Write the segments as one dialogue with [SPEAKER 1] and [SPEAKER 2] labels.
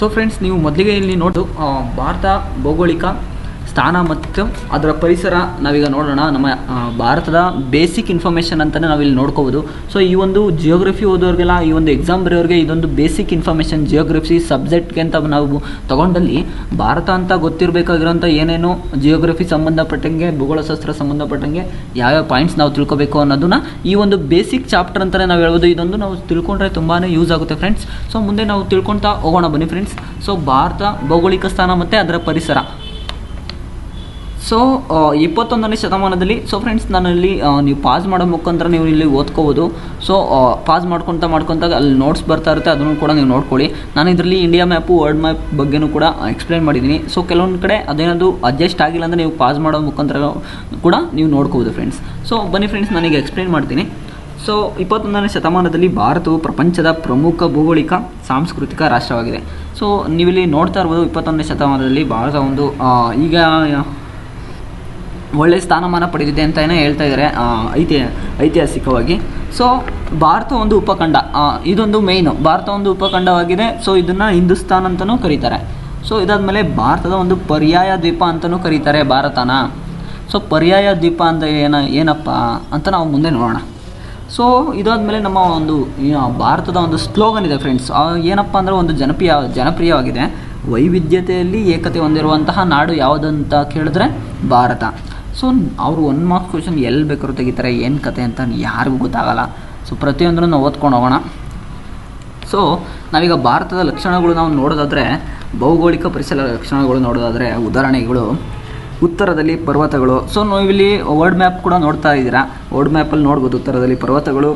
[SPEAKER 1] So friends, ನೀವು ಮೊದಲಿಗೆ ಇಲ್ಲಿ ನೋಡು ಭಾರತ ಭೌಗೋಳಿಕ ಸ್ಥಾನ ಮತ್ತು ಅದರ ಪರಿಸರ ನಾವೀಗ ನೋಡೋಣ. ನಮ್ಮ ಭಾರತದ ಬೇಸಿಕ್ ಇನ್ಫಾರ್ಮೇಷನ್ ಅಂತಲೇ ನಾವಿಲ್ಲಿ ನೋಡ್ಕೋಬೋದು. ಸೊ ಈ ಒಂದು ಜಿಯೋಗ್ರಫಿ ಓದೋರಿಗೆಲ್ಲ, ಈ ಒಂದು ಎಕ್ಸಾಮ್ ಬರೆಯೋರಿಗೆ ಇದೊಂದು ಬೇಸಿಕ್ ಇನ್ಫಾರ್ಮೇಷನ್ ಜಿಯೋಗ್ರಫಿ ಸಬ್ಜೆಕ್ಟ್ಗೆ ಅಂತ ನಾವು ತೊಗೊಂಡಲ್ಲಿ ಭಾರತ ಅಂತ ಗೊತ್ತಿರಬೇಕಾಗಿರೋಂಥ ಏನೇನು ಜಿಯೋಗ್ರಫಿ ಸಂಬಂಧಪಟ್ಟಂಗೆ, ಭೂಗೋಳಶಾಸ್ತ್ರ ಸಂಬಂಧಪಟ್ಟಂಗೆ ಯಾವ್ಯಾವ ಪಾಯಿಂಟ್ಸ್ ನಾವು ತಿಳ್ಕೊಬೇಕು ಅನ್ನೋದನ್ನ ಈ ಒಂದು ಬೇಸಿಕ್ ಚಾಪ್ಟರ್ ಅಂತಲೇ ನಾವು ಹೇಳ್ಬೋದು. ಇದೊಂದು ನಾವು ತಿಳ್ಕೊಂಡ್ರೆ ತುಂಬಾ ಯೂಸ್ ಆಗುತ್ತೆ ಫ್ರೆಂಡ್ಸ್. ಸೊ ಮುಂದೆ ನಾವು ತಿಳ್ಕೊಳ್ತಾ ಹೋಗೋಣ ಬನ್ನಿ ಫ್ರೆಂಡ್ಸ್. ಸೊ ಭಾರತ ಭೌಗೋಳಿಕ ಸ್ಥಾನ ಮತ್ತು ಅದರ ಪರಿಸರ. ಸೊ 21ನೇ ಶತಮಾನದಲ್ಲಿ, ಸೊ ಫ್ರೆಂಡ್ಸ್ ನಾನಲ್ಲಿ ನೀವು ಪಾಸ್ ಮಾಡೋ ಮುಖಾಂತರ ನೀವು ಇಲ್ಲಿ ಓದ್ಕೋಬೋದು. ಸೊ ಪಾಸ್ ಮಾಡ್ಕೊತ ಅಲ್ಲಿ ನೋಟ್ಸ್ ಬರ್ತಾ ಇರುತ್ತೆ, ಅದನ್ನು ಕೂಡ ನೀವು ನೋಡ್ಕೊಳ್ಳಿ. ನಾನು ಇದರಲ್ಲಿ ಇಂಡಿಯಾ ಮ್ಯಾಪು, ವರ್ಲ್ಡ್ ಮ್ಯಾಪ್ ಬಗ್ಗೆನೂ ಕೂಡ ಎಕ್ಸ್ಪ್ಲೈನ್ ಮಾಡಿದ್ದೀನಿ. ಸೊ ಕೆಲವೊಂದು ಕಡೆ ಅದೇನಾದರೂ ಅಡ್ಜಸ್ಟ್ ಆಗಿಲ್ಲ ಅಂದರೆ ನೀವು ಪಾಸ್ ಮಾಡೋ ಮುಖಾಂತರ ಕೂಡ ನೀವು ನೋಡ್ಕೋಬೋದು ಫ್ರೆಂಡ್ಸ್. ಸೊ ಬನ್ನಿ ಫ್ರೆಂಡ್ಸ್, ನಾನೀಗ ಎಕ್ಸ್ಪ್ಲೈನ್ ಮಾಡ್ತೀನಿ. ಸೊ 21ನೇ ಶತಮಾನದಲ್ಲಿ ಭಾರತವು ಪ್ರಪಂಚದ ಪ್ರಮುಖ ಭೌಗೋಳಿಕ ಸಾಂಸ್ಕೃತಿಕ ರಾಷ್ಟ್ರವಾಗಿದೆ. ಸೊ ನೀವಿಲ್ಲಿ ನೋಡ್ತಾ ಇರ್ಬೋದು, 21ನೇ ಶತಮಾನದಲ್ಲಿ ಭಾರತ ಒಂದು ಈಗ ಒಳ್ಳೆಯ ಸ್ಥಾನಮಾನ ಪಡೆದಿದೆ ಅಂತಲೇ ಹೇಳ್ತಾ ಇದ್ದಾರೆ ಐತಿಹಾಸಿಕವಾಗಿ. ಸೊ ಭಾರತ ಒಂದು ಉಪಖಂಡ, ಇದೊಂದು ಮೇಯ್ನು. ಭಾರತ ಒಂದು ಉಪಖಂಡವಾಗಿದೆ. ಸೊ ಇದನ್ನು ಹಿಂದೂಸ್ತಾನ್ ಅಂತಲೂ ಕರೀತಾರೆ. ಸೊ ಇದಾದಮೇಲೆ ಭಾರತದ ಒಂದು ಪರ್ಯಾಯ ದ್ವೀಪ ಅಂತಲೂ ಕರೀತಾರೆ ಭಾರತನ. ಸೊ ಪರ್ಯಾಯ ದ್ವೀಪ ಅಂತ ಏನಪ್ಪ ಅಂತ ನಾವು ಮುಂದೆ ನೋಡೋಣ. ಸೊ ಇದಾದಮೇಲೆ ನಮ್ಮ ಒಂದು ಭಾರತದ ಒಂದು ಸ್ಲೋಗನ್ ಇದೆ ಫ್ರೆಂಡ್ಸ್. ಏನಪ್ಪ ಅಂದರೆ ಒಂದು ಜನಪ್ರಿಯವಾಗಿದೆ. ವೈವಿಧ್ಯತೆಯಲ್ಲಿ ಏಕತೆ ಹೊಂದಿರುವಂತಹ ನಾಡು ಯಾವುದಂತ ಕೇಳಿದ್ರೆ ಭಾರತ. ಸೊ ಅವರು 1 ಮಾರ್ಕ್ಸ್ ಕ್ವೆಶನ್ ಎಲ್ಲಿ ಬೇಕಾದ್ರೂ ತೆಗಿತಾರೆ, ಏನು ಕತೆ ಅಂತ ಯಾರಿಗೂ ಗೊತ್ತಾಗಲ್ಲ. ಸೊ ಪ್ರತಿಯೊಂದನ್ನು ನಾವು ಓದ್ಕೊಂಡು ಹೋಗೋಣ. ಸೊ ನಾವೀಗ ಭಾರತದ ಲಕ್ಷಣಗಳು ನಾವು ನೋಡೋದಾದರೆ, ಭೌಗೋಳಿಕ ಪರಿಸರ ಲಕ್ಷಣಗಳು ನೋಡೋದಾದರೆ, ಉದಾಹರಣೆಗಳು ಉತ್ತರದಲ್ಲಿ ಪರ್ವತಗಳು. ಸೊ ನೀವಿಲ್ಲಿ ವರ್ಲ್ಡ್ ಮ್ಯಾಪ್ ಕೂಡ ನೋಡ್ತಾ ಇದ್ದೀರಾ. ವರ್ಲ್ಡ್ ಮ್ಯಾಪಲ್ಲಿ ನೋಡ್ಬೋದು, ಉತ್ತರದಲ್ಲಿ ಪರ್ವತಗಳು,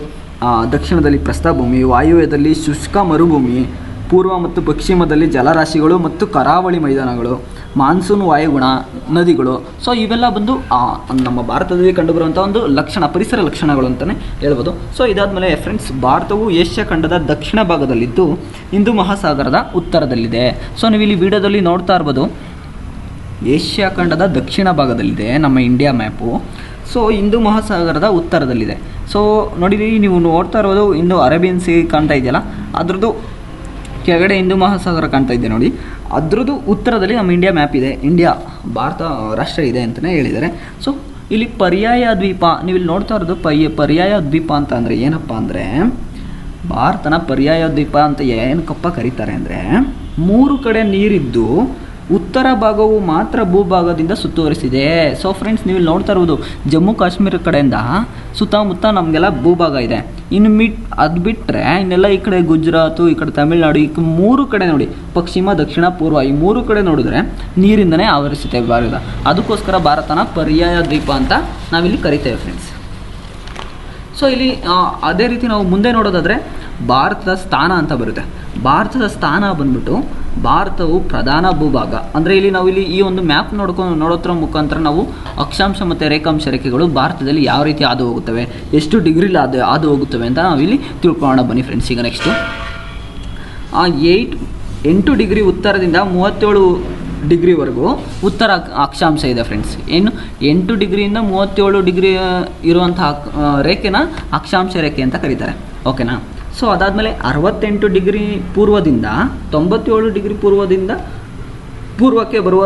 [SPEAKER 1] ದಕ್ಷಿಣದಲ್ಲಿ ಪ್ರಸ್ಥಭೂಮಿ, ವಾಯುವ್ಯದಲ್ಲಿ ಶುಷ್ಕ ಮರುಭೂಮಿ, ಪೂರ್ವ ಮತ್ತು ಪಶ್ಚಿಮದಲ್ಲಿ ಜಲರಾಶಿಗಳು ಮತ್ತು ಕರಾವಳಿ ಮೈದಾನಗಳು, ಮಾನ್ಸೂನ್ ವಾಯುಗುಣ, ನದಿಗಳು. ಸೊ ಇವೆಲ್ಲ ಬಂದು ನಮ್ಮ ಭಾರತದಲ್ಲಿ ಕಂಡುಬರುವಂಥ ಒಂದು ಪರಿಸರ ಲಕ್ಷಣಗಳು ಅಂತಲೇ ಹೇಳ್ಬೋದು. ಸೊ ಇದಾದಮೇಲೆ ಫ್ರೆಂಡ್ಸ್, ಭಾರತವು ಏಷ್ಯಾ ಖಂಡದ ದಕ್ಷಿಣ ಭಾಗದಲ್ಲಿದ್ದು ಹಿಂದೂ ಮಹಾಸಾಗರದ ಉತ್ತರದಲ್ಲಿದೆ. ಸೊ ನೀವು ಇಲ್ಲಿ ವಿಡಿಯೋದಲ್ಲಿ ನೋಡ್ತಾ ಇರ್ಬೋದು, ಏಷ್ಯಾ ಖಂಡದ ದಕ್ಷಿಣ ಭಾಗದಲ್ಲಿದೆ ನಮ್ಮ ಇಂಡಿಯಾ ಮ್ಯಾಪು. ಸೊ ಹಿಂದೂ ಮಹಾಸಾಗರದ ಉತ್ತರದಲ್ಲಿದೆ. ಸೊ ನೋಡಿರಿ, ನೀವು ನೋಡ್ತಾ ಇರೋದು ಇಂದು ಅರೇಬಿಯನ್ ಸಿ ಕಾಣ್ತಾ ಇದೆಯಲ್ಲ, ಅದ್ರದ್ದು ಕೆಳಗಡೆ ಹಿಂದೂ ಮಹಾಸಾಗರ ಕಾಣ್ತಾ ಇದೆ ನೋಡಿ. ಅದ್ರದ್ದು ಉತ್ತರದಲ್ಲಿ ನಮ್ಮ ಇಂಡಿಯಾ ಮ್ಯಾಪ್ ಇದೆ, ಭಾರತ ರಾಷ್ಟ್ರ ಇದೆ ಅಂತಲೇ ಹೇಳಿದ್ದಾರೆ. ಸೊ ಇಲ್ಲಿ ಪರ್ಯಾಯ ದ್ವೀಪ, ನೀವು ಇಲ್ಲಿ ನೋಡ್ತಾ ಇರೋದು ಪರ್ಯಾಯ ದ್ವೀಪ ಅಂತ ಅಂದರೆ ಏನಪ್ಪ ಅಂದರೆ, ಭಾರತನ ಪರ್ಯಾಯ ದ್ವೀಪ ಅಂತ ಏನಕ್ಕಪ್ಪ ಕರೀತಾರೆ ಅಂದರೆ, 3 ಕಡೆ ನೀರಿದ್ದು ಉತ್ತರ ಭಾಗವು ಮಾತ್ರ ಭೂಭಾಗದಿಂದ ಸುತ್ತುವರಿಸಿದೆ. ಸೊ ಫ್ರೆಂಡ್ಸ್, ನೀವು ಇಲ್ಲಿ ನೋಡ್ತಾ ಇರ್ಬೋದು, ಜಮ್ಮು ಕಾಶ್ಮೀರ ಕಡೆಯಿಂದ ಸುತ್ತಮುತ್ತ ನಮಗೆಲ್ಲ ಭೂಭಾಗ ಇದೆ. ಇನ್ನು ಅದು ಬಿಟ್ಟರೆ ಇನ್ನೆಲ್ಲ ಈ ಕಡೆ ಗುಜರಾತು, ಈ ಕಡೆ ತಮಿಳುನಾಡು, ಈ 3 ಕಡೆ ನೋಡಿ, ಪಶ್ಚಿಮ, ದಕ್ಷಿಣ, ಪೂರ್ವ, ಈ 3 ಕಡೆ ನೋಡಿದ್ರೆ ನೀರಿಂದನೇ ಆವರಿಸುತ್ತೆ ಭಾರತ. ಅದಕ್ಕೋಸ್ಕರ ಭಾರತನ ಪರ್ಯಾಯ ದ್ವೀಪ ಅಂತ ನಾವಿಲ್ಲಿ ಕರಿತೇವೆ ಫ್ರೆಂಡ್ಸ್. ಸೊ ಇಲ್ಲಿ ಅದೇ ರೀತಿ ನಾವು ಮುಂದೆ ನೋಡೋದಾದರೆ ಭಾರತದ ಸ್ಥಾನ ಅಂತ ಬರುತ್ತೆ. ಭಾರತದ ಸ್ಥಾನ ಬಂದ್ಬಿಟ್ಟು, ಭಾರತವು ಪ್ರಧಾನ ಭೂಭಾಗ ಅಂದರೆ ಇಲ್ಲಿ ನಾವಿಲ್ಲಿ ಈ ಒಂದು ಮ್ಯಾಪ್ ನೋಡೋದ್ರ ಮುಖಾಂತರ ನಾವು ಅಕ್ಷಾಂಶ ಮತ್ತು ರೇಖಾಂಶ ರೇಖೆಗಳು ಭಾರತದಲ್ಲಿ ಯಾವ ರೀತಿ ಹಾದು ಹೋಗುತ್ತವೆ, ಎಷ್ಟು ಡಿಗ್ರಿಲಿ ಹಾದು ಹೋಗುತ್ತವೆ ಅಂತ ನಾವಿಲ್ಲಿ ತಿಳ್ಕೊಳ್ಳೋಣ ಬನ್ನಿ ಫ್ರೆಂಡ್ಸ್. ಈಗ ನೆಕ್ಸ್ಟು 8 ಡಿಗ್ರಿ ಉತ್ತರದಿಂದ 37 ಡಿಗ್ರಿವರೆಗೂ ಉತ್ತರ ಅಕ್ಷಾಂಶ ಇದೆ ಫ್ರೆಂಡ್ಸ್. ಏನು 8 ಡಿಗ್ರಿಯಿಂದ 37 ಡಿಗ್ರಿ ಇರುವಂತಹ ರೇಖೆನ ಅಕ್ಷಾಂಶ ರೇಖೆ ಅಂತ ಕರೀತಾರೆ. ಓಕೆನಾ? ಸೊ ಅದಾದಮೇಲೆ 68 ಡಿಗ್ರಿ ಪೂರ್ವದಿಂದ 97 ಡಿಗ್ರಿ ಪೂರ್ವಕ್ಕೆ ಬರುವ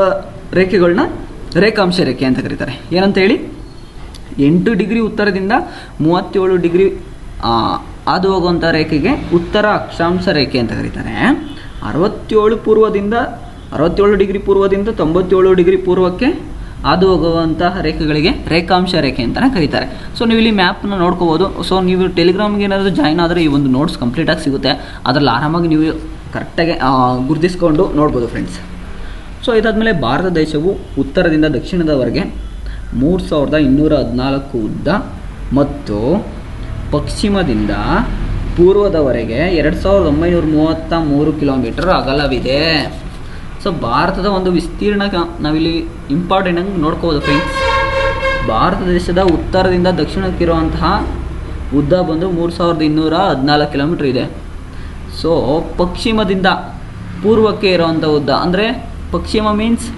[SPEAKER 1] ರೇಖೆಗಳನ್ನ ರೇಖಾಂಶ ರೇಖೆ ಅಂತ ಕರೀತಾರೆ. ಏನಂತ ಹೇಳಿ, 8 ಡಿಗ್ರಿ ಉತ್ತರದಿಂದ 37 ಡಿಗ್ರಿ ಹಾದು ಹೋಗುವಂಥ ರೇಖೆಗೆ ಉತ್ತರ ಅಕ್ಷಾಂಶ ರೇಖೆ ಅಂತ ಕರೀತಾರೆ. 67 ಡಿಗ್ರಿ ಪೂರ್ವದಿಂದ 97 ಡಿಗ್ರಿ ಪೂರ್ವಕ್ಕೆ ಹಾದು ಹೋಗುವಂತಹ ರೇಖೆಗಳಿಗೆ ರೇಖಾಂಶ ರೇಖೆ ಅಂತಲೇ ಕರೀತಾರೆ. ಸೊ ನೀವು ಇಲ್ಲಿ ಮ್ಯಾಪ್ನ ನೋಡ್ಕೋಬೋದು. ಸೊ ನೀವು ಟೆಲಿಗ್ರಾಮ್ಗೆ ಏನಾದರೂ ಜಾಯ್ನ್ ಆದರೆ ಈ ಒಂದು ನೋಟ್ಸ್ ಕಂಪ್ಲೀಟಾಗಿ ಸಿಗುತ್ತೆ. ಅದರಲ್ಲಿ ಆರಾಮಾಗಿ ನೀವು ಕರೆಕ್ಟಾಗಿ ಗುರುತಿಸ್ಕೊಂಡು ನೋಡ್ಬೋದು ಫ್ರೆಂಡ್ಸ್. ಸೊ ಇದಾದಮೇಲೆ ಭಾರತ ದೇಶವು ಉತ್ತರದಿಂದ ದಕ್ಷಿಣದವರೆಗೆ 3214 ಉದ್ದ ಮತ್ತು ಪಶ್ಚಿಮದಿಂದ ಪೂರ್ವದವರೆಗೆ 2933 ಕಿಲೋಮೀಟರ್ ಅಗಲವಿದೆ. ಸೊ ಭಾರತದ ಒಂದು ವಿಸ್ತೀರ್ಣ ನಾವಿಲ್ಲಿ ಇಂಪಾರ್ಟೆಂಟಾಗಿ ನೋಡ್ಕೋಬೋದು ಫ್ರೆಂಡ್ಸ್. ಭಾರತ ದೇಶದ ಉತ್ತರದಿಂದ ದಕ್ಷಿಣಕ್ಕಿರುವಂತಹ ಉದ್ದ ಬಂದು 3214 ಕಿಲೋಮೀಟ್ರ್ ಇದೆ. ಸೊ ಪಶ್ಚಿಮದಿಂದ ಪೂರ್ವಕ್ಕೆ ಇರೋವಂಥ ಉದ್ದ ಅಂದರೆ, ಪಶ್ಚಿಮ ಮೀನ್ಸ್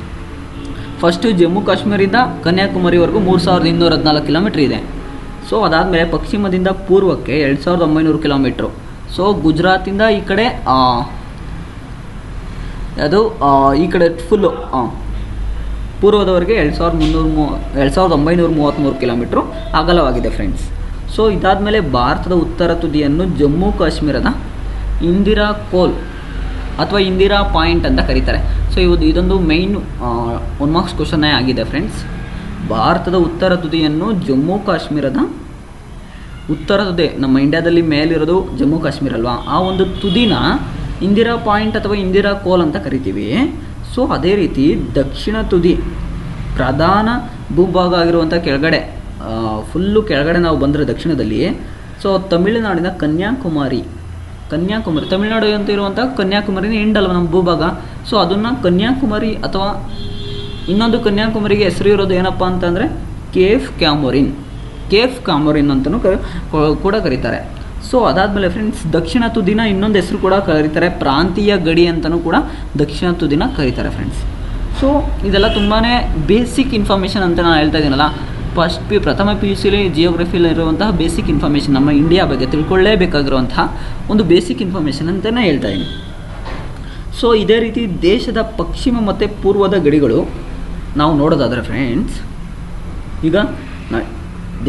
[SPEAKER 1] ಫಸ್ಟು ಜಮ್ಮು ಕಾಶ್ಮೀರಿಂದ ಕನ್ಯಾಕುಮಾರಿವರೆಗೂ 3214 ಕಿಲೋಮೀಟ್ರ್ ಇದೆ. ಸೊ ಅದಾದಮೇಲೆ ಪಶ್ಚಿಮದಿಂದ ಪೂರ್ವಕ್ಕೆ 2900 ಕಿಲೋಮೀಟ್ರು. ಸೊ ಗುಜರಾತಿಂದ ಈ ಕಡೆ ಅದು ಈ ಕಡೆ ಫುಲ್ಲು ಪೂರ್ವದವರೆಗೆ 2933 ಕಿಲೋಮೀಟ್ರು ಅಗಲವಾಗಿದೆ ಫ್ರೆಂಡ್ಸ್. ಸೊ ಇದಾದಮೇಲೆ ಭಾರತದ ಉತ್ತರ ತುದಿಯನ್ನು ಜಮ್ಮು ಕಾಶ್ಮೀರದ ಇಂದಿರಾ ಕೋಲ್ ಅಥವಾ ಇಂದಿರಾ ಪಾಯಿಂಟ್ ಅಂತ ಕರೀತಾರೆ. ಸೊ ಇದೊಂದು ಮೈನ್ 1 ಮಾರ್ಕ್ಸ್ ಕ್ವಶನ್ನೇ ಆಗಿದೆ ಫ್ರೆಂಡ್ಸ್. ಭಾರತದ ಉತ್ತರ ತುದಿಯನ್ನು ಜಮ್ಮು ಕಾಶ್ಮೀರದ ಉತ್ತರ ತುದಿ, ನಮ್ಮ ಇಂಡಿಯಾದಲ್ಲಿ ಮೇಲಿರೋದು ಜಮ್ಮು ಕಾಶ್ಮೀರ ಅಲ್ವಾ, ಆ ಒಂದು ತುದಿನ ಇಂದಿರಾ ಪಾಯಿಂಟ್ ಅಥವಾ ಇಂದಿರಾ ಕೋಲ್ ಅಂತ ಕರಿತೀವಿ. ಸೊ ಅದೇ ರೀತಿ ದಕ್ಷಿಣ ತುದಿ, ಪ್ರಧಾನ ಭೂಭಾಗ ಆಗಿರುವಂಥ ಕೆಳಗಡೆ, ಫುಲ್ಲು ಕೆಳಗಡೆ ನಾವು ಬಂದರೆ ದಕ್ಷಿಣದಲ್ಲಿ, ಸೊ ತಮಿಳುನಾಡಿನ ಕನ್ಯಾಕುಮಾರಿ ತಮಿಳುನಾಡು ಅಂತ ಇರುವಂಥ ಕನ್ಯಾಕುಮಾರಿನ ಎಂಡಲ್ವ ನಮ್ಮ ಭೂಭಾಗ. ಸೊ ಅದನ್ನು ಕನ್ಯಾಕುಮಾರಿ ಅಥವಾ ಇನ್ನೊಂದು ಕನ್ಯಾಕುಮಾರಿಗೆ ಹೆಸರು ಇರೋದು ಏನಪ್ಪ ಅಂತಂದರೆ ಕೇಫ್ ಕ್ಯಾಮರಿನ್ ಅಂತಲೂ ಕೂಡ ಕರೀತಾರೆ. ಸೊ ಅದಾದಮೇಲೆ ಫ್ರೆಂಡ್ಸ್ ದಕ್ಷಿಣ ತುದಿನ ಇನ್ನೊಂದು ಹೆಸರು ಕೂಡ ಕರೀತಾರೆ, ಪ್ರಾಂತೀಯ ಗಡಿ ಅಂತಲೂ ಕೂಡ ದಕ್ಷಿಣ ತುದಿನ ಕರೀತಾರೆ ಫ್ರೆಂಡ್ಸ್. ಸೊ ಇದೆಲ್ಲ ತುಂಬಾ ಬೇಸಿಕ್ ಇನ್ಫಾರ್ಮೇಷನ್ ಅಂತ ನಾನು ಹೇಳ್ತಾ ಇದ್ದೀನಲ್ಲ, ಪ್ರಥಮ ಪಿ ಯು ಸಿಲಿ ಜಿಯೋಗ್ರಫಿಲಿ ಇರುವಂತಹ ಬೇಸಿಕ್ ಇನ್ಫಾರ್ಮೇಷನ್, ನಮ್ಮ ಇಂಡಿಯಾ ಬಗ್ಗೆ ತಿಳ್ಕೊಳ್ಳೇಬೇಕಾಗಿರುವಂತಹ ಒಂದು ಬೇಸಿಕ್ ಇನ್ಫಾರ್ಮೇಷನ್ ಅಂತಲೇ ಹೇಳ್ತಾ ಇದ್ದೀನಿ. ಸೊ ಇದೇ ರೀತಿ ದೇಶದ ಪಶ್ಚಿಮ ಮತ್ತು ಪೂರ್ವದ ಗಡಿಗಳು ನಾವು ನೋಡೋದಾದರೆ ಫ್ರೆಂಡ್ಸ್, ಈಗ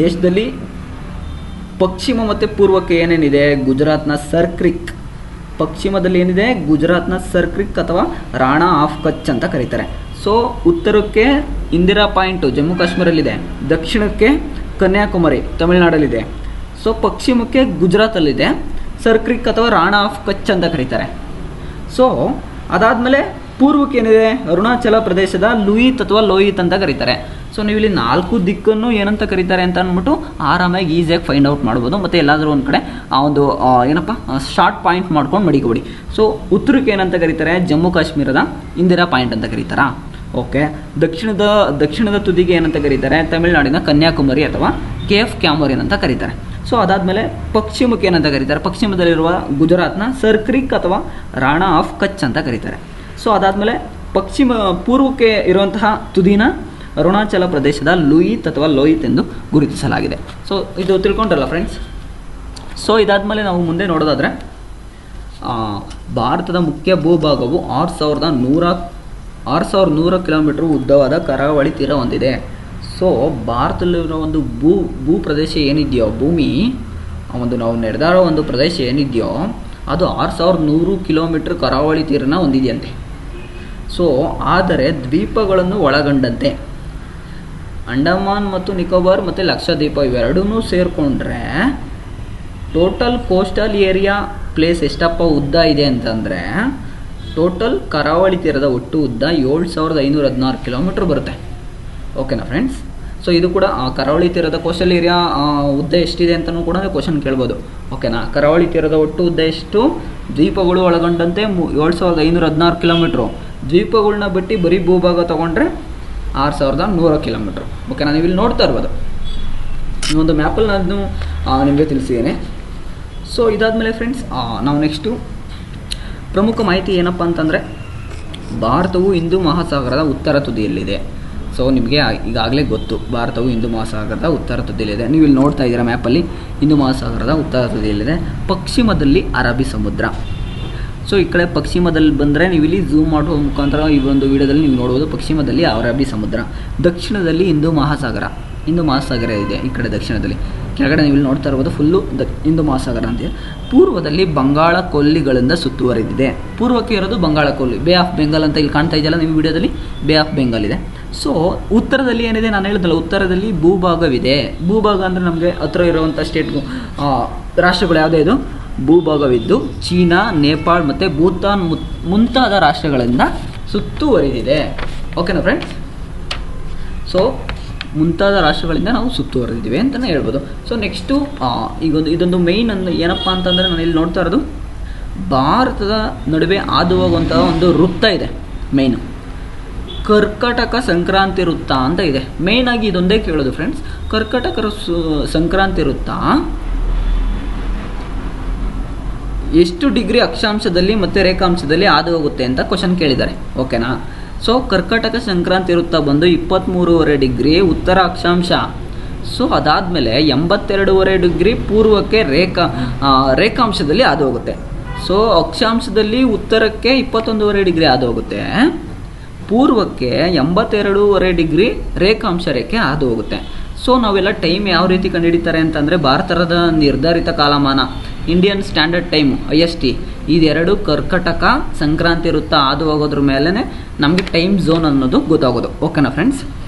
[SPEAKER 1] ದೇಶದಲ್ಲಿ ಪಶ್ಚಿಮ ಮತ್ತು ಪೂರ್ವಕ್ಕೆ ಏನೇನಿದೆ, ಗುಜರಾತ್ನ ಸರ್ಕ್ರಿಕ್, ಪಶ್ಚಿಮದಲ್ಲಿ ಏನಿದೆ ಗುಜರಾತ್ನ ಸರ್ಕ್ರಿಕ್ ಅಥವಾ ರಾಣಾ ಆಫ್ ಕಚ್ ಅಂತ ಕರೀತಾರೆ. ಸೊ ಉತ್ತರಕ್ಕೆ ಇಂದಿರಾ ಪಾಯಿಂಟು ಜಮ್ಮು ಕಾಶ್ಮೀರಲ್ಲಿದೆ, ದಕ್ಷಿಣಕ್ಕೆ ಕನ್ಯಾಕುಮಾರಿ ತಮಿಳುನಾಡಲ್ಲಿದೆ, ಸೊ ಪಶ್ಚಿಮಕ್ಕೆ ಗುಜರಾತಲ್ಲಿದೆ, ಸರ್ಕ್ರಿಕ್ ಅಥವಾ ರಾಣಾ ಆಫ್ ಕಚ್ ಅಂತ ಕರೀತಾರೆ. ಸೊ ಅದಾದಮೇಲೆ ಪೂರ್ವಕ್ಕೆ ಏನಿದೆ ಅರುಣಾಚಲ ಪ್ರದೇಶದ ಲೂಯಿತ್ ಅಥವಾ ಲೋಹಿತ್ ಅಂತ ಕರೀತಾರೆ. ಸೊ ನೀವು ಇಲ್ಲಿ 4 ದಿಕ್ಕನ್ನು ಏನಂತ ಕರೀತಾರೆ ಅಂತ ಅಂದ್ಬಿಟ್ಟು ಆರಾಮಾಗಿ ಈಸಿಯಾಗಿ ಫೈಂಡ್ ಔಟ್ ಮಾಡ್ಬೋದು. ಮತ್ತು ಎಲ್ಲಾದರೂ ಒಂದು ಕಡೆ ಆ ಒಂದು ಶಾರ್ಟ್ ಪಾಯಿಂಟ್ ಮಾಡ್ಕೊಂಡು ಮಡಿಕೊಬಿಡಿ. ಸೊ ಉತ್ತರಕ್ಕೆ ಏನಂತ ಕರೀತಾರೆ, ಜಮ್ಮು ಕಾಶ್ಮೀರದ ಇಂದಿರಾ ಪಾಯಿಂಟ್ ಅಂತ ಕರೀತಾರಾ? ಓಕೆ. ದಕ್ಷಿಣದ ತುದಿಗೆ ಏನಂತ ಕರೀತಾರೆ, ತಮಿಳುನಾಡಿನ ಕನ್ಯಾಕುಮಾರಿ ಅಥವಾ ಕೇಫ್ ಕ್ಯಾಮರಿನ್ ಅಂತ ಕರೀತಾರೆ. ಸೊ ಅದಾದಮೇಲೆ ಪಶ್ಚಿಮಕ್ಕೆ ಏನಂತ ಕರೀತಾರೆ, ಪಶ್ಚಿಮದಲ್ಲಿರುವ ಗುಜರಾತ್ನ ಸರ್ಕ್ರಿಕ್ ಅಥವಾ ರಾಣಾ ಆಫ್ ಕಚ್ ಅಂತ ಕರೀತಾರೆ. ಸೊ ಅದಾದಮೇಲೆ ಪೂರ್ವಕ್ಕೆ ಇರುವಂತಹ ತುದಿನ ಅರುಣಾಚಲ ಪ್ರದೇಶದ ಲೂಯಿತ್ ಅಥವಾ ಲೋಹಿತ್ ಎಂದು ಗುರುತಿಸಲಾಗಿದೆ. ಸೊ ಇದು ತಿಳ್ಕೊಂಡ್ರಲ್ಲ ಫ್ರೆಂಡ್ಸ್. ಸೊ ಇದಾದಮೇಲೆ ನಾವು ಮುಂದೆ ನೋಡೋದಾದರೆ ಭಾರತದ ಮುಖ್ಯ ಭೂಭಾಗವು 6100 ಕಿಲೋಮೀಟರ್ ಉದ್ದವಾದ ಕರಾವಳಿ ತೀರ ಹೊಂದಿದೆ. ಸೊ ಭಾರತದಲ್ಲಿರೋ ಒಂದು ಭೂ ಪ್ರದೇಶ ಏನಿದೆಯೋ, ಭೂಮಿ ಒಂದು ನಾವು ನಡೆದಾಡೋ ಒಂದು ಪ್ರದೇಶ ಏನಿದೆಯೋ ಅದು 6100 ಕಿಲೋಮೀಟರ್ ಕರಾವಳಿ ತೀರನ ಹೊಂದಿದೆಯಂತೆ. ಸೊ ಆದರೆ ದ್ವೀಪಗಳನ್ನು ಒಳಗೊಂಡಂತೆ ಅಂಡಮಾನ್ ಮತ್ತು ನಿಕೋಬಾರ್ ಮತ್ತು ಲಕ್ಷದ್ವೀಪ ಇವೆರಡೂ ಸೇರಿಕೊಂಡ್ರೆ ಟೋಟಲ್ ಕೋಸ್ಟಲ್ ಏರಿಯಾ ಪ್ಲೇಸ್ ಎಷ್ಟಪ್ಪ ಉದ್ದ ಇದೆ ಅಂತಂದರೆ, ಟೋಟಲ್ ಕರಾವಳಿ ತೀರದ ಒಟ್ಟು ಉದ್ದ 7516 ಕಿಲೋಮೀಟ್ರ್ ಬರುತ್ತೆ. ಓಕೆನಾ ಫ್ರೆಂಡ್ಸ್? ಸೊ ಇದು ಕೂಡ ಕರಾವಳಿ ತೀರದ ಕೋಸ್ಟಲ್ ಏರಿಯಾ ಉದ್ದ ಎಷ್ಟಿದೆ ಅಂತಲೂ ಕೂಡ ಕ್ವಶನ್ ಕೇಳ್ಬೋದು. ಓಕೆನಾ? ಕರಾವಳಿ ತೀರದ ಒಟ್ಟು ಉದ್ದ ಎಷ್ಟು, ದ್ವೀಪಗಳು ಒಳಗೊಂಡಂತೆ 7516 ಕಿಲೋಮೀಟ್ರು, ದ್ವೀಪಗಳನ್ನ ಬಿಟ್ಟು ಬರೀ ಭೂಭಾಗ ತೊಗೊಂಡ್ರೆ 6100 ಕಿಲೋಮೀಟ್ರು. ಓಕೆನಾ? ನೀವು ಇಲ್ಲಿ ನೋಡ್ತಾ ಇರ್ಬೋದು, ಈ ಒಂದು ಮ್ಯಾಪಲ್ಲಿ ನಾನು ನಿಮಗೆ ತಿಳಿಸಿದ್ದೇನೆ. ಸೊ ಇದಾದಮೇಲೆ ಫ್ರೆಂಡ್ಸ್ ನಾವು ನೆಕ್ಸ್ಟು ಪ್ರಮುಖ ಮಾಹಿತಿ ಏನಪ್ಪ ಅಂತಂದರೆ, ಭಾರತವು ಹಿಂದೂ ಮಹಾಸಾಗರದ ಉತ್ತರ ತುದಿಯಲ್ಲಿದೆ. ಸೊ ನಿಮಗೆ ಈಗಾಗಲೇ ಗೊತ್ತು, ಭಾರತವು ಹಿಂದೂ ಮಹಾಸಾಗರದ ಉತ್ತರ ತುದಿಯಲ್ಲಿದೆ. ನೀವು ಇಲ್ಲಿ ನೋಡ್ತಾ ಇದ್ದೀರಾ ಮ್ಯಾಪಲ್ಲಿ, ಹಿಂದೂ ಮಹಾಸಾಗರದ ಉತ್ತರ ತುದಿಯಲ್ಲಿದೆ. ಪಶ್ಚಿಮದಲ್ಲಿ ಅರಬ್ಬಿ ಸಮುದ್ರ. ಸೊ ಈ ಕಡೆ ಪಶ್ಚಿಮದಲ್ಲಿ ಬಂದರೆ ನೀವು ಇಲ್ಲಿ ಝೂಮ್ ಮಾಡುವ ಮುಖಾಂತರ ಈ ಒಂದು ವಿಡಿಯೋದಲ್ಲಿ ನೀವು ನೋಡುವುದು ಪಶ್ಚಿಮದಲ್ಲಿ ಅರಬ್ಬಿ ಸಮುದ್ರ, ದಕ್ಷಿಣದಲ್ಲಿ ಹಿಂದೂ ಮಹಾಸಾಗರ ಇದೆ. ಈ ಕಡೆ ದಕ್ಷಿಣದಲ್ಲಿ ಕೆಳಗಡೆ ನೀವು ಇಲ್ಲಿ ನೋಡ್ತಾ ಇರ್ಬೋದು ಫುಲ್ಲು ಹಿಂದೂ ಮಹಾಸಾಗರ ಅಂತಿದೆ. ಪೂರ್ವದಲ್ಲಿ ಬಂಗಾಳ ಕೊಲ್ಲಿಗಳಿಂದ ಸುತ್ತುವರಿದಿದೆ. ಪೂರ್ವಕ್ಕೆ ಇರೋದು ಬಂಗಾಳ ಕೊಲ್ಲಿ, ಬೇ ಆಫ್ ಬೆಂಗಾಲ್ ಅಂತ ಇಲ್ಲಿ ಕಾಣ್ತಾ ಇದೆಯಲ್ಲ ನೀವು ವಿಡಿಯೋದಲ್ಲಿ, ಬೇ ಆಫ್ ಬೆಂಗಾಲ್ ಇದೆ. ಸೊ ಉತ್ತರದಲ್ಲಿ ಏನಿದೆ, ನಾನು ಹೇಳಿದ್ನಲ್ಲ ಉತ್ತರದಲ್ಲಿ ಭೂಭಾಗವಿದೆ. ಭೂಭಾಗ ಅಂದರೆ ನಮಗೆ ಹತ್ರ ಇರುವಂಥ ರಾಷ್ಟ್ರಗಳು ಯಾವುದೇ ಇದು ಭೂಭಾಗವಿದ್ದು ಚೀನಾ, ನೇಪಾಳ ಮತ್ತು ಭೂತಾನ್ ಮುಂತಾದ ರಾಷ್ಟ್ರಗಳಿಂದ ಸುತ್ತುವರಿದಿದೆ. ಓಕೆನಾ ಫ್ರೆಂಡ್ಸ್? ಸೊ ಮುಂತಾದ ರಾಷ್ಟ್ರಗಳಿಂದ ನಾವು ಸುತ್ತುವರೆದಿದ್ದೀವಿ ಅಂತಲೇ ಹೇಳ್ಬೋದು. ಸೊ ನೆಕ್ಸ್ಟು ಇದೊಂದು ಮೇಯ್ನ್ ಏನಪ್ಪ ಅಂತಂದರೆ, ನಾನು ಇಲ್ಲಿ ನೋಡ್ತಾ ಇರೋದು ಭಾರತದ ನಡುವೆ ಹಾದು ಹೋಗುವಂಥ ಒಂದು ವೃತ್ತ ಇದೆ, ಮೇಯ್ನು ಕರ್ಕಟಕ ಸಂಕ್ರಾಂತಿ ವೃತ್ತ ಅಂತ ಇದೆ. ಮೇಯ್ನಾಗಿ ಇದೊಂದೇ ಕೇಳೋದು ಫ್ರೆಂಡ್ಸ್, ಕರ್ಕಟಕ ಸಂಕ್ರಾಂತಿ ವೃತ್ತ ಎಷ್ಟು ಡಿಗ್ರಿ ಅಕ್ಷಾಂಶದಲ್ಲಿ ಮತ್ತು ರೇಖಾಂಶದಲ್ಲಿ ಹಾದು ಹೋಗುತ್ತೆ ಅಂತ ಕ್ವಶನ್ ಕೇಳಿದ್ದಾರೆ. ಓಕೆನಾ? ಸೊ ಕರ್ಕಟಕ ಸಂಕ್ರಾಂತಿ ವೃತ್ತ ಬಂದು 23.5 ಡಿಗ್ರಿ ಉತ್ತರ ಅಕ್ಷಾಂಶ. ಸೊ ಅದಾದಮೇಲೆ 82.5 ಡಿಗ್ರಿ ಪೂರ್ವಕ್ಕೆ ರೇಖಾಂಶದಲ್ಲಿ ಹಾದು ಹೋಗುತ್ತೆ. ಸೊ ಅಕ್ಷಾಂಶದಲ್ಲಿ ಉತ್ತರಕ್ಕೆ 21.5 ಡಿಗ್ರಿ ಹಾದು ಹೋಗುತ್ತೆ, ಪೂರ್ವಕ್ಕೆ 82.5 ಡಿಗ್ರಿ ರೇಖಾಂಶ ರೇಖೆ ಹಾದು ಹೋಗುತ್ತೆ. ಸೊ ನಾವೆಲ್ಲ ಟೈಮ್ ಯಾವ ರೀತಿ ಕಂಡುಹಿಡಿತಾರೆ ಅಂತಂದರೆ, ಭಾರತದ ನಿರ್ಧಾರಿತ ಕಾಲಮಾನ ಇಂಡಿಯನ್ ಸ್ಟ್ಯಾಂಡರ್ಡ್ ಟೈಮ್ IST ಇದೆರಡು ಕರ್ಕಟಕ ಸಂಕ್ರಾಂತಿ ವೃತ್ತ ಹಾದು ಹೋಗೋದ್ರ ಮೇಲೆ ನಮಗೆ ಟೈಮ್ ಝೋನ್ ಅನ್ನೋದು ಗೊತ್ತಾಗೋದು. ಓಕೆನಾ ಫ್ರೆಂಡ್ಸ್,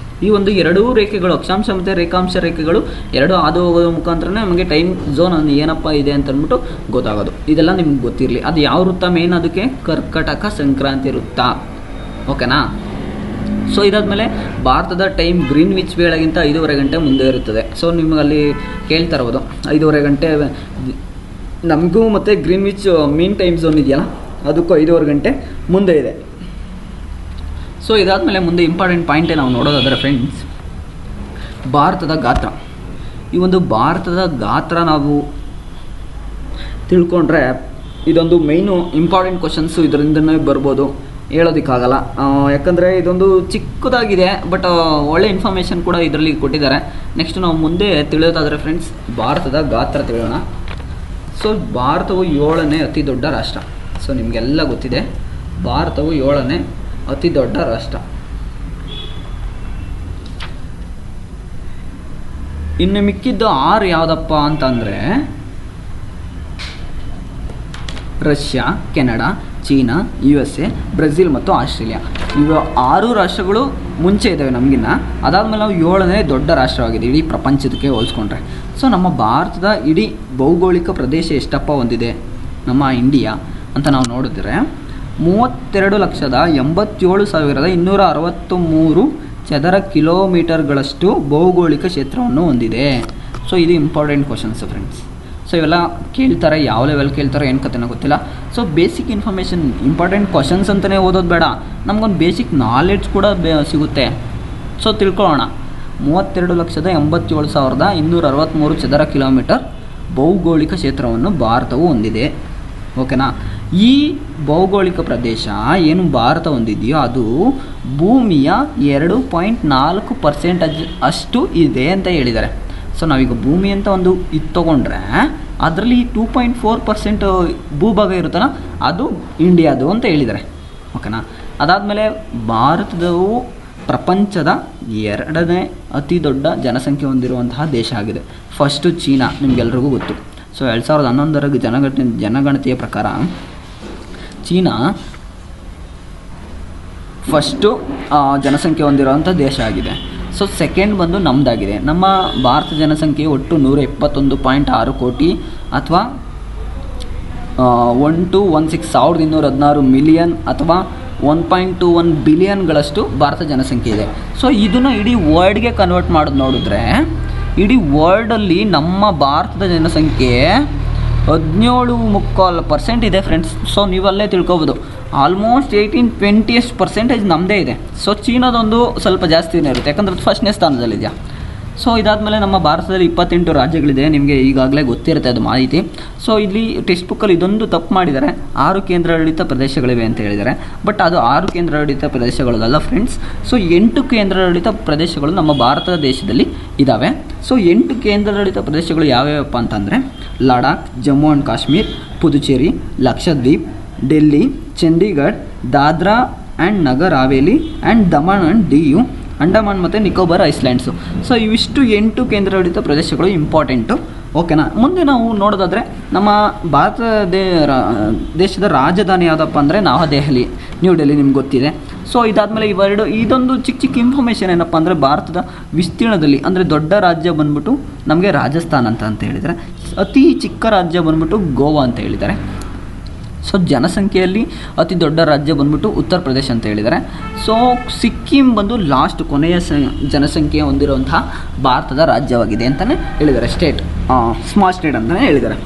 [SPEAKER 1] ಈ ಒಂದು ಎರಡೂ ರೇಖೆಗಳು ಅಕ್ಷಾಂಶ ಮತ್ತು ರೇಖಾಂಶ ರೇಖೆಗಳು ಎರಡು ಹಾದು ಹೋಗೋದ್ರ ಮುಖಾಂತರನೇ ನಮಗೆ ಟೈಮ್ ಝೋನ್ ಏನಪ್ಪ ಇದೆ ಅಂತ ಅಂದ್ಬಿಟ್ಟು ಗೊತ್ತಾಗೋದು. ಇದೆಲ್ಲ ನಿಮ್ಗೆ ಗೊತ್ತಿರಲಿ. ಅದು ಯಾವ ವೃತ್ತ ಮೇನ್, ಅದಕ್ಕೆ ಕರ್ಕಟಕ ಸಂಕ್ರಾಂತಿ ವೃತ್ತ. ಓಕೆನಾ. ಸೊ ಇದಾದಮೇಲೆ ಭಾರತದ ಟೈಮ್ ಗ್ರೀನ್ವಿಚ್ ವೇಳೆಗಿಂತ 5.5 ಗಂಟೆ ಮುಂದೆ ಇರುತ್ತದೆ. ಸೊ ನಿಮಗೆ ಅಲ್ಲಿ ಕೇಳ್ತಾ ಇರ್ಬೋದು 5.5 ಗಂಟೆ ನಮಗೂ ಮತ್ತು ಗ್ರೀನ್ವಿಚ್ ಮೀನ್ ಟೈಮ್ ಝೋನ್ ಇದೆಯಲ್ಲ ಅದಕ್ಕೂ 5.5 ಗಂಟೆ ಮುಂದೆ ಇದೆ. ಸೊ ಇದಾದಮೇಲೆ ಮುಂದೆ ಇಂಪಾರ್ಟೆಂಟ್ ಪಾಯಿಂಟೇ ನಾವು ನೋಡೋದಾದರೆ ಫ್ರೆಂಡ್ಸ್, ಭಾರತದ ಗಾತ್ರ. ಈ ಒಂದು ಭಾರತದ ಗಾತ್ರ ನಾವು ತಿಳ್ಕೊಂಡ್ರೆ ಇದೊಂದು ಮೈನು ಇಂಪಾರ್ಟೆಂಟ್ ಕ್ವಶನ್ಸು ಇದರಿಂದನೇ ಬರ್ಬೋದು, ಹೇಳೋದಕ್ಕಾಗಲ್ಲ. ಯಾಕಂದರೆ ಇದೊಂದು ಚಿಕ್ಕದಾಗಿದೆ, ಬಟ್ ಒಳ್ಳೆ ಇನ್ಫಾರ್ಮೇಷನ್ ಕೂಡ ಇದರಲ್ಲಿ ಕೊಟ್ಟಿದ್ದಾರೆ. ನೆಕ್ಸ್ಟ್ ನಾವು ಮುಂದೆ ತಿಳಿಯೋದಾದರೆ ಫ್ರೆಂಡ್ಸ್, ಭಾರತದ ಗಾತ್ರ ತಿಳಿಯೋಣ. ಸೊ ಭಾರತವು 7ನೇ ಅತಿ ದೊಡ್ಡ ರಾಷ್ಟ್ರ. ಸೊ ನಿಮಗೆಲ್ಲ ಗೊತ್ತಿದೆ, ಭಾರತವು 7ನೇ ಅತಿ ದೊಡ್ಡ ರಾಷ್ಟ್ರ. ಇನ್ನು ಮಿಕ್ಕಿದ್ದ 6 ಯಾವುದಪ್ಪ ಅಂತಂದರೆ Russia, Canada, China, USA, Brazil ಮತ್ತು ಆಸ್ಟ್ರೇಲಿಯಾ. ಇವು 6 ರಾಷ್ಟ್ರಗಳು ಮುಂಚೆ ಇದ್ದಾವೆ ನಮಗಿನ್ನ. ಅದಾದಮೇಲೆ ನಾವು 7ನೇ ದೊಡ್ಡ ರಾಷ್ಟ್ರವಾಗಿದೆ ಇಡೀ ಪ್ರಪಂಚದಕ್ಕೆ ಹೋಲಿಸ್ಕೊಂಡ್ರೆ. ಸೊ ನಮ್ಮ ಭಾರತದ ಇಡೀ ಭೌಗೋಳಿಕ ಪ್ರದೇಶ ಎಷ್ಟಪ್ಪ ಹೊಂದಿದೆ ನಮ್ಮ ಇಂಡಿಯಾ ಅಂತ ನಾವು ನೋಡಿದ್ರೆ 32,87,263 ಚದರ ಕಿಲೋಮೀಟರ್ಗಳಷ್ಟು ಭೌಗೋಳಿಕ ಕ್ಷೇತ್ರವನ್ನು ಹೊಂದಿದೆ. ಸೊ ಇದು ಇಂಪಾರ್ಟೆಂಟ್ ಕ್ವಶನ್ಸ್ ಫ್ರೆಂಡ್ಸ್. ಸೊ ಇವೆಲ್ಲ ಕೇಳ್ತಾರೆ, ಯಾವ ಲೆವೆಲ್ ಕೇಳ್ತಾರೆ ಏನು ಕಥೆನೋ ಗೊತ್ತಿಲ್ಲ. So basic information, important questions ಅಂತಲೇ ಓದೋದು ಬೇಡ, ನಮಗೊಂದು ಬೇಸಿಕ್ ನಾಲೆಡ್ಜ್ ಕೂಡ ಸಿಗುತ್ತೆ. ಸೊ ತಿಳ್ಕೊಳ್ಳೋಣ. 32,87,263 ಚದರ ಕಿಲೋಮೀಟರ್ ಭೌಗೋಳಿಕ ಕ್ಷೇತ್ರವನ್ನು ಭಾರತವು ಹೊಂದಿದೆ. ಓಕೆನಾ. ಈ ಭೌಗೋಳಿಕ ಪ್ರದೇಶ ಏನು ಭಾರತ ಹೊಂದಿದೆಯೋ ಅದು ಭೂಮಿಯ 2.4% ಅಷ್ಟು ಇದೆ ಅಂತ ಹೇಳಿದ್ದಾರೆ. ಸೊ ನಾವೀಗ ಭೂಮಿ ಅಂತ ಒಂದು ಇದು ತೊಗೊಂಡ್ರೆ ಅದರಲ್ಲಿ 2.4% ಭೂಭಾಗ ಇರುತ್ತಲ್ಲ ಅದು ಇಂಡಿಯಾದು ಅಂತ ಹೇಳಿದ್ದಾರೆ. ಓಕೆನಾ. ಅದಾದಮೇಲೆ ಭಾರತವು ಪ್ರಪಂಚದ 2ನೇ ಅತಿ ದೊಡ್ಡ ಜನಸಂಖ್ಯೆ ಹೊಂದಿರುವಂತಹ ದೇಶ ಆಗಿದೆ. ಫಸ್ಟು ಚೀನಾ, ನಿಮಗೆಲ್ರಿಗೂ ಗೊತ್ತು. ಸೊ 2011 ಜನಗಣತಿಯ ಪ್ರಕಾರ ಚೀನಾ ಫಸ್ಟು ಜನಸಂಖ್ಯೆ ಹೊಂದಿರುವಂಥ ದೇಶ ಆಗಿದೆ. ಸೊ ಸೆಕೆಂಡ್ ಬಂದು ನಮ್ಮದಾಗಿದೆ. ನಮ್ಮ ಭಾರತ ಜನಸಂಖ್ಯೆ ಒಟ್ಟು 121.6 ಕೋಟಿ ಅಥವಾ 1,216,216 ಮಿಲಿಯನ್ ಅಥವಾ 1.21 ಬಿಲಿಯನ್ಗಳಷ್ಟು ಭಾರತ ಜನಸಂಖ್ಯೆ ಇದೆ. ಸೊ ಇದನ್ನು ಇಡೀ ವರ್ಲ್ಡ್ಗೆ ಕನ್ವರ್ಟ್ ಮಾಡೋದು ನೋಡಿದ್ರೆ ಇಡೀ ವರ್ಲ್ಡಲ್ಲಿ ನಮ್ಮ ಭಾರತದ ಜನಸಂಖ್ಯೆ 17.25% ಇದೆ ಫ್ರೆಂಡ್ಸ್. ಸೊ ನೀವಲ್ಲೇ ತಿಳ್ಕೊಬೋದು, ಆಲ್ಮೋಸ್ಟ್ 18-20% ನಮ್ಮದೇ ಇದೆ. ಸೊ ಚೀನಾದೊಂದು ಸ್ವಲ್ಪ ಜಾಸ್ತಿನೇ ಇರುತ್ತೆ, ಯಾಕಂದರೆ ಅದು ಫಸ್ಟ್ನೇ ಸ್ಥಾನದಲ್ಲಿದೆಯಾ. ಸೊ ಇದಾದಮೇಲೆ ನಮ್ಮ ಭಾರತದಲ್ಲಿ 28 ರಾಜ್ಯಗಳಿದೆ, ನಿಮಗೆ ಈಗಾಗಲೇ ಗೊತ್ತಿರುತ್ತೆ ಅದು ಮಾಹಿತಿ. ಸೊ ಇಲ್ಲಿ ಟೆಕ್ಸ್ಟ್ ಬುಕ್ಕಲ್ಲಿ ಇದೊಂದು ತಪ್ಪು ಮಾಡಿದ್ದಾರೆ, 6 ಕೇಂದ್ರಾಡಳಿತ ಪ್ರದೇಶಗಳಿವೆ ಅಂತ ಹೇಳಿದ್ದಾರೆ. ಬಟ್ ಅದು 6 ಕೇಂದ್ರಾಡಳಿತ ಪ್ರದೇಶಗಳಲ್ಲ ಫ್ರೆಂಡ್ಸ್. ಸೊ 8 ಕೇಂದ್ರಾಡಳಿತ ಪ್ರದೇಶಗಳು ನಮ್ಮ ಭಾರತ ದೇಶದಲ್ಲಿ ಇದ್ದಾವೆ. ಸೊ 8 ಕೇಂದ್ರಾಡಳಿತ ಪ್ರದೇಶಗಳು ಯಾವ್ಯಾವಪ್ಪ ಅಂತಂದರೆ Ladakh, Jammu and Kashmir, Puducherry, Lakshadweep, Delhi, Chandigarh, Dadra and Nagar Haveli and Daman and Diu, Andaman ಮತ್ತು ನಿಕೋಬಾರ್ ಐಸ್ಲ್ಯಾಂಡ್ಸು. ಸೊ ಇವಿಷ್ಟು 8 ಕೇಂದ್ರಾಡಳಿತ ಪ್ರದೇಶಗಳು ಇಂಪಾರ್ಟೆಂಟು. ಓಕೆನಾ. ಮುಂದೆ ನಾವು ನೋಡೋದಾದರೆ ನಮ್ಮ ಭಾರತ ದೇಶದ ರಾಜಧಾನಿ ಯಾವುದಪ್ಪ ಅಂದರೆ ನವದೆಹಲಿ, ನ್ಯೂ ಡೆಲ್ಲಿ, ನಿಮ್ಗೆ ಗೊತ್ತಿದೆ. ಸೊ ಇದಾದಮೇಲೆ ಇದೊಂದು ಚಿಕ್ಕ ಇನ್ಫಾರ್ಮೇಷನ್ ಏನಪ್ಪ ಅಂದರೆ ಭಾರತದ ವಿಸ್ತೀರ್ಣದಲ್ಲಿ ಅಂದರೆ ದೊಡ್ಡ ರಾಜ್ಯ ಬಂದ್ಬಿಟ್ಟು ನಮಗೆ ರಾಜಸ್ಥಾನ್ ಅಂತ ಹೇಳಿದ್ದಾರೆ. ಅತಿ ಚಿಕ್ಕ ರಾಜ್ಯ ಬಂದ್ಬಿಟ್ಟು ಗೋವಾ ಅಂತ ಹೇಳಿದ್ದಾರೆ. ಸೊ ಜನಸಂಖ್ಯೆಯಲ್ಲಿ ಅತಿ ದೊಡ್ಡ ರಾಜ್ಯ ಬಂದ್ಬಿಟ್ಟು ಉತ್ತರ ಪ್ರದೇಶ ಅಂತ ಹೇಳಿದ್ದಾರೆ. ಸೊ ಸಿಕ್ಕಿಂ ಬಂದು ಲಾಸ್ಟ್ ಕೊನೆಯ ಜನಸಂಖ್ಯೆ ಹೊಂದಿರುವಂತಹ ಭಾರತದ ರಾಜ್ಯವಾಗಿದೆ ಅಂತಲೇ ಹೇಳಿದ್ದಾರೆ. ಸ್ಟೇಟ್, ಸ್ಮಾಲ್ ಸ್ಟೇಟ್ ಅಂತಲೇ ಹೇಳಿದ್ದಾರೆ.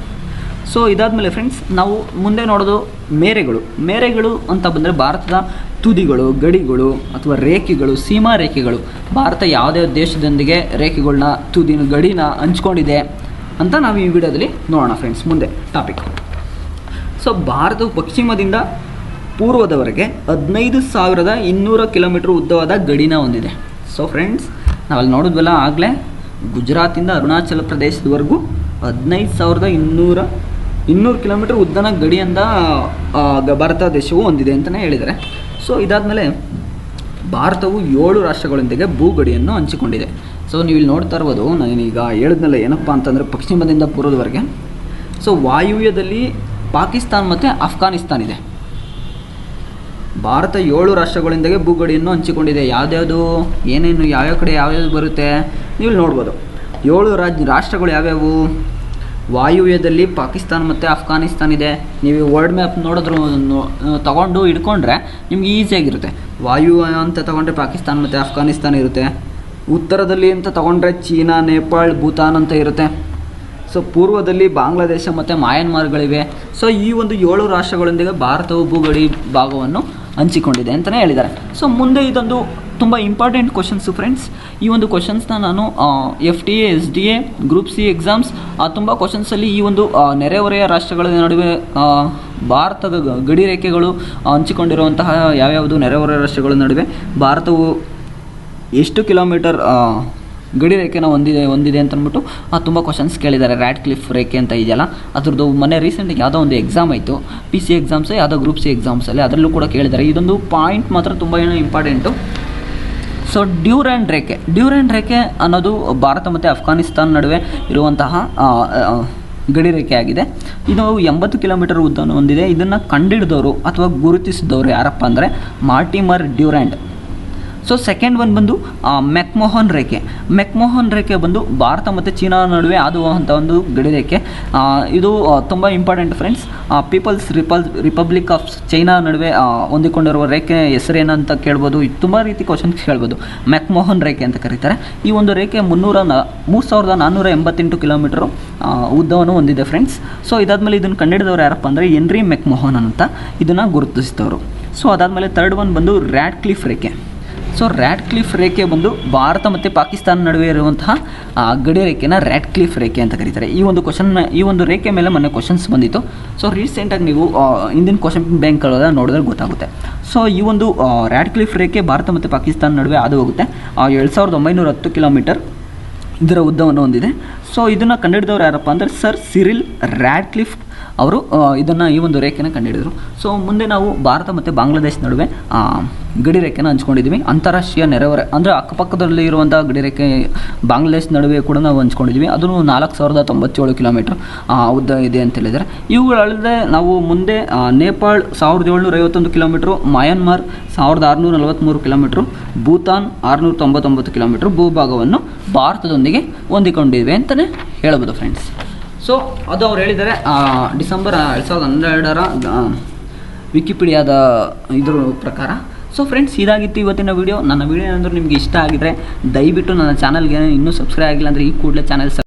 [SPEAKER 1] ಸೊ ಇದಾದಮೇಲೆ ಫ್ರೆಂಡ್ಸ್ ನಾವು ಮುಂದೆ ನೋಡೋದು ಮೇರೆಗಳು ಅಂತ ಬಂದರೆ ಭಾರತದ ತುದಿಗಳು, ಗಡಿಗಳು ಅಥವಾ ರೇಖೆಗಳು, ಸೀಮಾ ರೇಖೆಗಳು. ಭಾರತ ಯಾವುದೇ ದೇಶದೊಂದಿಗೆ ರೇಖೆಗಳನ್ನ ಗಡಿನ ಹಂಚ್ಕೊಂಡಿದೆ ಅಂತ ನಾವು ಈ ವಿಡಿಯೋದಲ್ಲಿ ನೋಡೋಣ ಫ್ರೆಂಡ್ಸ್. ಮುಂದೆ ಟಾಪಿಕ್. ಸೊ ಭಾರತವು ಪಶ್ಚಿಮದಿಂದ ಪೂರ್ವದವರೆಗೆ 15,200 ಕಿಲೋಮೀಟರ್ ಉದ್ದವಾದ ಗಡಿನ ಹೊಂದಿದೆ. ಸೊ ಫ್ರೆಂಡ್ಸ್ ನಾವಲ್ಲಿ ನೋಡಿದ್ವಲ್ಲ ಆಗಲೇ, ಗುಜರಾತಿಂದ ಅರುಣಾಚಲ ಪ್ರದೇಶದವರೆಗೂ 15,200 200 ಕಿಲೋಮೀಟರ್ ಉದ್ದನ ಗಡಿಯಿಂದ ಭಾರತ ದೇಶವು ಹೊಂದಿದೆ ಅಂತಲೇ ಹೇಳಿದ್ದಾರೆ. ಸೊ ಇದಾದಮೇಲೆ ಭಾರತವು 7 ರಾಷ್ಟ್ರಗಳೊಂದಿಗೆ ಭೂಗಡಿಯನ್ನು ಹಂಚಿಕೊಂಡಿದೆ. ಸೊ ನೀವು ಇಲ್ಲಿ ನೋಡ್ತಾ ಇರ್ಬೋದು, ನಾನೀಗ ಹೇಳಿದ್ನಲ್ಲ ಏನಪ್ಪ ಅಂತಂದರೆ ಪಶ್ಚಿಮದಿಂದ ಪೂರ್ವದವರೆಗೆ. ಸೊ ವಾಯುವ್ಯದಲ್ಲಿ ಪಾಕಿಸ್ತಾನ್ ಮತ್ತು ಅಫ್ಘಾನಿಸ್ತಾನ್ ಇದೆ. ಭಾರತ 7 ರಾಷ್ಟ್ರಗಳೊಂದಿಗೆ ಭೂಗಡಿಯನ್ನು ಹಂಚಿಕೊಂಡಿದೆ. ಯಾವ್ದ್ಯಾವುದು ಏನೇನು ಯಾವ್ಯಾವ ಕಡೆ ಯಾವ್ಯಾವುದು ಬರುತ್ತೆ ನೀವು ನೋಡ್ಬೋದು. 7 ರಾಷ್ಟ್ರಗಳು ಯಾವ್ಯಾವು? ವಾಯುವ್ಯದಲ್ಲಿ ಪಾಕಿಸ್ತಾನ್ ಮತ್ತು ಅಫ್ಘಾನಿಸ್ತಾನ್ ಇದೆ. ನೀವು ವರ್ಲ್ಡ್ ಮ್ಯಾಪ್ ನೋಡಿದ್ರು ತಗೊಂಡು ಇಟ್ಕೊಂಡ್ರೆ ನಿಮ್ಗೆ ಈಸಿಯಾಗಿರುತ್ತೆ. ವಾಯುವ್ಯ ಅಂತ ತಗೊಂಡ್ರೆ ಪಾಕಿಸ್ತಾನ್ ಮತ್ತು ಅಫ್ಘಾನಿಸ್ತಾನ್ ಇರುತ್ತೆ. ಉತ್ತರದಲ್ಲಿ ಅಂತ ತಗೊಂಡ್ರೆ ಚೀನಾ, ನೇಪಾಳ್, ಭೂತಾನ್ ಅಂತ ಇರುತ್ತೆ. ಸೊ ಪೂರ್ವದಲ್ಲಿ ಬಾಂಗ್ಲಾದೇಶ ಮತ್ತು ಮಯನ್ಮಾರ್ಗಳಿವೆ. ಸೊ ಈ ಒಂದು 7 ರಾಷ್ಟ್ರಗಳೊಂದಿಗೆ ಭಾರತವು ಭೂಗಡಿ ಭಾಗವನ್ನು ಹಂಚಿಕೊಂಡಿದೆ ಅಂತಲೇ ಹೇಳಿದ್ದಾರೆ. ಸೊ ಮುಂದೆ ಇದೊಂದು ತುಂಬ ಇಂಪಾರ್ಟೆಂಟ್ ಕ್ವಶನ್ಸು ಫ್ರೆಂಡ್ಸ್. ಈ ಒಂದು ಕ್ವಶನ್ಸ್ನ ನಾನು FTA, SDA, group C exams ತುಂಬ ಕ್ವಶನ್ಸಲ್ಲಿ ಈ ಒಂದು ನೆರೆಹೊರೆಯ ರಾಷ್ಟ್ರಗಳ ನಡುವೆ ಭಾರತದ ಗಡಿ ರೇಖೆಗಳು ಹಂಚಿಕೊಂಡಿರುವಂತಹ ಯಾವ್ಯಾವುದು ನೆರೆಹೊರೆಯ ರಾಷ್ಟ್ರಗಳ ನಡುವೆ ಭಾರತವು ಎಷ್ಟು ಕಿಲೋಮೀಟರ್ ಗಡಿ ರೇಖೆನ ಹೊಂದಿದೆ ಅಂತ ಅಂದ್ಬಿಟ್ಟು ತುಂಬ ಕ್ವಶನ್ಸ್ ಕೇಳಿದ್ದಾರೆ. ರ್ಯಾಡ್ಕ್ಲಿಫ್ ರೇಖೆ ಅಂತ ಇದೆಯಲ್ಲ, ಅದ್ರದ್ದು ಮೊನ್ನೆ ರೀಸೆಂಟಾಗಿ ಯಾವುದೋ ಒಂದು ಎಕ್ಸಾಮ್ ಆಯಿತು, PC ಎಕ್ಸಾಮ್ಸ್, ಯಾವುದೋ ಗ್ರೂಪ್ ಸಿ ಎಕ್ಸಾಮ್ಸಲ್ಲಿ, ಅದರಲ್ಲೂ ಕೂಡ ಕೇಳಿದ್ದಾರೆ. ಇದೊಂದು ಪಾಯಿಂಟ್ ಮಾತ್ರ ತುಂಬ ಇಂಪಾರ್ಟೆಂಟು. ಸೊ ಡ್ಯೂರೆಂಟ್ ರೇಖೆ ಅನ್ನೋದು ಭಾರತ ಮತ್ತು ಅಫ್ಘಾನಿಸ್ತಾನ್ ನಡುವೆ ಇರುವಂತಹ ಗಡಿ ರೇಖೆ ಆಗಿದೆ. ಇದು 80 ಕಿಲೋಮೀಟರ್ ಉದ್ದವನ್ನು ಹೊಂದಿದೆ. ಇದನ್ನು ಕಂಡಿಡಿದವರು ಅಥವಾ ಗುರುತಿಸಿದವರು ಯಾರಪ್ಪ ಅಂದರೆ Mortimer Durant. So second one ಬಂದು ಮೆಕ್ಮೋಹನ್ ರೇಖೆ ಬಂದು ಭಾರತ ಮತ್ತು ಚೀನಾ ನಡುವೆ ಆದುವಂಥ ಒಂದು ಗಡಿ ರೇಖೆ. ಇದು ತುಂಬ important friends. People's republic of China ನಡುವೆ ಹೊಂದಿಕೊಂಡಿರುವ ರೇಖೆ ಹೆಸರೇನಂತ ಕೇಳ್ಬೋದು. ತುಂಬ ರೀತಿ ಕ್ವಶನ್ಸ್ ಕೇಳ್ಬೋದು. ಮೆಕ್ಮೋಹನ್ ರೇಖೆ ಅಂತ ಕರೀತಾರೆ. ಈ ಒಂದು ರೇಖೆ 3488 ಕಿಲೋಮೀಟರು ಉದ್ದವನ್ನು ಹೊಂದಿದೆ ಫ್ರೆಂಡ್ಸ್. ಸೊ ಇದಾದಮೇಲೆ ಇದನ್ನು ಕಂಡುಹಿಡಿದವರು ಯಾರಪ್ಪ ಅಂದರೆ ಹೆನ್ರಿ ಮೆಕ್ಮೋಹನ್ ಅಂತ ಇದನ್ನು ಗುರುತಿಸಿದವರು. ಸೊ ಅದಾದಮೇಲೆ ಥರ್ಡ್ ಒನ್ ಬಂದು ರ್ಯಾಡ್ಕ್ಲಿಫ್ ರೇಖೆ. ಸೊ ರ್ಯಾಡ್ಕ್ಲಿಫ್ ರೇಖೆ ಬಂದು ಭಾರತ ಮತ್ತು ಪಾಕಿಸ್ತಾನ ನಡುವೆ ಇರುವಂತಹ ಗಡಿ ರೇಖೆನ ರ್ಯಾಡ್ಕ್ಲಿಫ್ ರೇಖೆ ಅಂತ ಕರೀತಾರೆ. ಈ ಒಂದು ರೇಖೆ ಮೇಲೆ ಮೊನ್ನೆ ಕ್ವಶನ್ಸ್ ಬಂದಿತ್ತು. ಸೊ ರೀಸೆಂಟಾಗಿ ನೀವು ಇಂದಿನ ಕ್ವಶನ್ ಬ್ಯಾಂಕ್ಗಳ ನೋಡಿದ್ರೆ ಗೊತ್ತಾಗುತ್ತೆ. ಸೊ ಈ ಒಂದು ರ್ಯಾಡ್ಕ್ಲಿಫ್ ರೇಖೆ ಭಾರತ ಮತ್ತು ಪಾಕಿಸ್ತಾನ ನಡುವೆ ಹಾದು ಹೋಗುತ್ತೆ. 7910 ಕಿಲೋಮೀಟರ್ ಇದರ ಉದ್ದವನ್ನು ಹೊಂದಿದೆ. ಸೊ ಇದನ್ನು ಕಂಡುಹಿಡಿದವರು ಯಾರಪ್ಪ ಅಂದರೆ ಸರ್ ಸಿರಿಲ್ ರ್ಯಾಡ್ಕ್ಲಿಫ್ ಅವರು ಈ ಒಂದು ರೇಖೆನ ಕಂಡುಹಿಡಿದರು. ಸೊ ಮುಂದೆ ನಾವು ಭಾರತ ಮತ್ತು ಬಾಂಗ್ಲಾದೇಶ ನಡುವೆ ಗಡಿ ರೇಖೆನ ಹಂಚ್ಕೊಂಡಿದ್ದೀವಿ. ಅಂತಾರಾಷ್ಟ್ರೀಯ ನೆರೆಹೊರೆ ಅಂದರೆ ಅಕ್ಕಪಕ್ಕದಲ್ಲಿ ಇರುವಂಥ ಗಡಿ ರೇಖೆ ಬಾಂಗ್ಲಾದೇಶ ನಡುವೆ ಕೂಡ ನಾವು ಹಂಚ್ಕೊಂಡಿದ್ದೀವಿ. ಅದನ್ನು 4097 ಕಿಲೋಮೀಟರ್ ಉದ್ದ ಇದೆ ಅಂತ ಹೇಳಿದರೆ. ಇವುಗಳಲ್ಲದೆ ನಾವು ಮುಂದೆ Nepal 1751 kilometre, Myanmar 1643 kilometre, Bhutan 699 kilometre ಭೂಭಾಗವನ್ನು ಭಾರತದೊಂದಿಗೆ ಹೊಂದಿಕೊಂಡಿವೆ ಅಂತಲೇ ಹೇಳ್ಬೋದು ಫ್ರೆಂಡ್ಸ್. ಸೊ ಅದು ಅವ್ರು ಹೇಳಿದ್ದಾರೆ ಡಿಸೆಂಬರ್ 2012 ವಿಕಿಪೀಡಿಯಾದ ಇದ್ರ ಪ್ರಕಾರ. ಸೊ ಫ್ರೆಂಡ್ಸ್, ಇದಾಗಿತ್ತು ಇವತ್ತಿನ ವೀಡಿಯೋ. ನನ್ನ ವೀಡಿಯೋ ಏನಾದರೂ ನಿಮಗೆ ಇಷ್ಟ ಆಗಿದ್ರೆ ದಯವಿಟ್ಟು ನನ್ನ ಚಾನಲ್ಗೆ ಇನ್ನೂ ಸಬ್ಸ್ಕ್ರೈಬ್ ಆಗಿಲ್ಲ ಅಂದರೆ ಈ ಕೂಡಲೇ ಚಾನಲ್